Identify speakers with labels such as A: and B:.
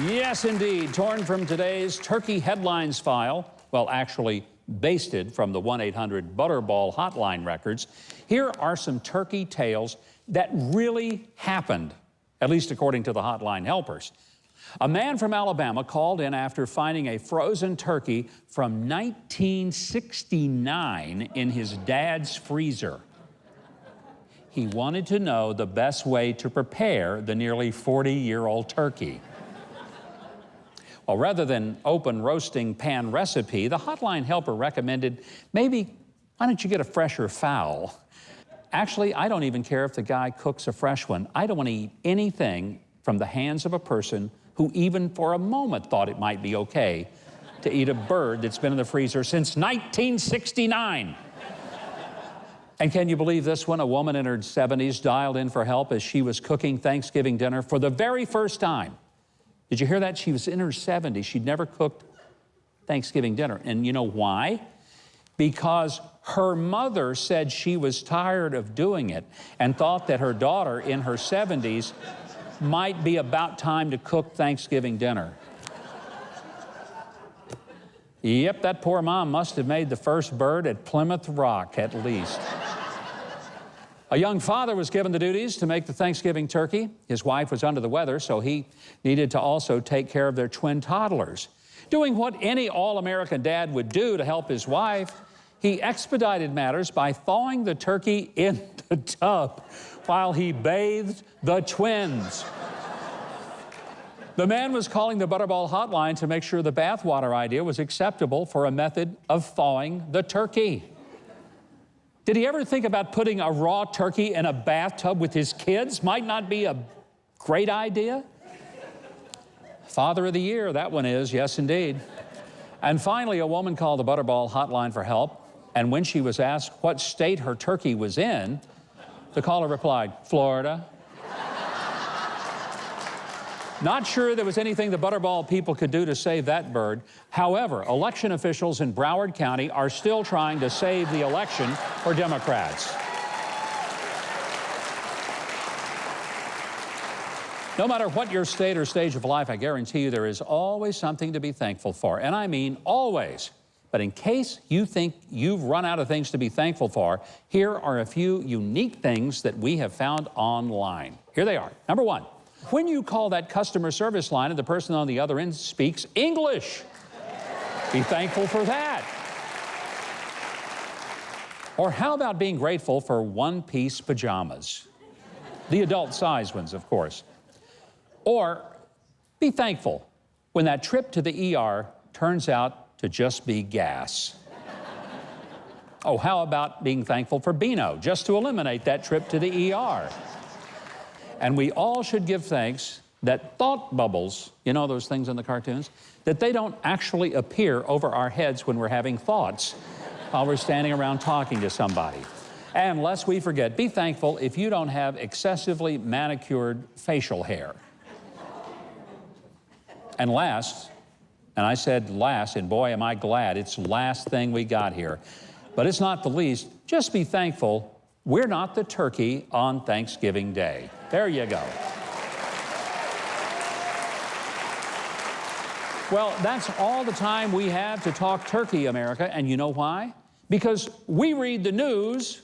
A: Yes, indeed. Torn from today's Turkey Headlines file, well, actually basted from the 1-800-BUTTERBALL hotline records, here are some turkey tales that really happened, at least according to the hotline helpers. A man from Alabama called in after finding a frozen turkey from 1969 in his dad's freezer. He wanted to know the best way to prepare the nearly 40-year-old turkey. Well, rather than open roasting pan recipe, the hotline helper recommended maybe, why don't you get a fresher fowl? Actually, I don't even care if the guy cooks a fresh one. I don't want to eat anything from the hands of a person who even for a moment thought it might be okay to eat a bird that's been in the freezer since 1969. And can you believe this one? A woman in her 70s dialed in for help as she was cooking Thanksgiving dinner for the very first time. Did you hear that? She was in her 70s. She'd never cooked Thanksgiving dinner. And you know why? Because her mother said she was tired of doing it and thought that her daughter in her 70s might be about time to cook Thanksgiving dinner. Yep, that poor mom must have made the first bird at Plymouth Rock, at least. A young father was given the duties to make the Thanksgiving turkey. His wife was under the weather, so he needed to also take care of their twin toddlers. Doing what any all-American dad would do to help his wife, he expedited matters by thawing the turkey in the tub while he bathed the twins. The man was calling the Butterball hotline to make sure the bathwater idea was acceptable for a method of thawing the turkey. Did he ever think about putting a raw turkey in a bathtub with his kids? Might not be a great idea. Father of the Year, that one is, yes indeed. And finally, a woman called the Butterball hotline for help, and when she was asked what state her turkey was in, the caller replied, Florida. Not sure there was anything the Butterball people could do to save that bird. However, election officials in Broward County are still trying to save the election for Democrats. No matter what your state or stage of life, I guarantee you there is always something to be thankful for. And I mean always. But in case you think you've run out of things to be thankful for, here are a few unique things that we have found online. Here they are. Number one. When you call that customer service line and the person on the other end speaks English, be thankful for that. Or how about being grateful for one-piece pajamas? The adult-size ones, of course. Or be thankful when that trip to the ER turns out to just be gas. Oh, how about being thankful for Beano, just to eliminate that trip to the ER? And we all should give thanks that thought bubbles, you know those things in the cartoons, that they don't actually appear over our heads when we're having thoughts while we're standing around talking to somebody. And lest we forget, be thankful if you don't have excessively manicured facial hair. And last, and I said last, and boy am I glad it's the last thing we got here, but it's not the least, just be thankful we're not the turkey on Thanksgiving Day. There you go. Well, that's all the time we have to talk turkey, America. And you know why? Because we read the news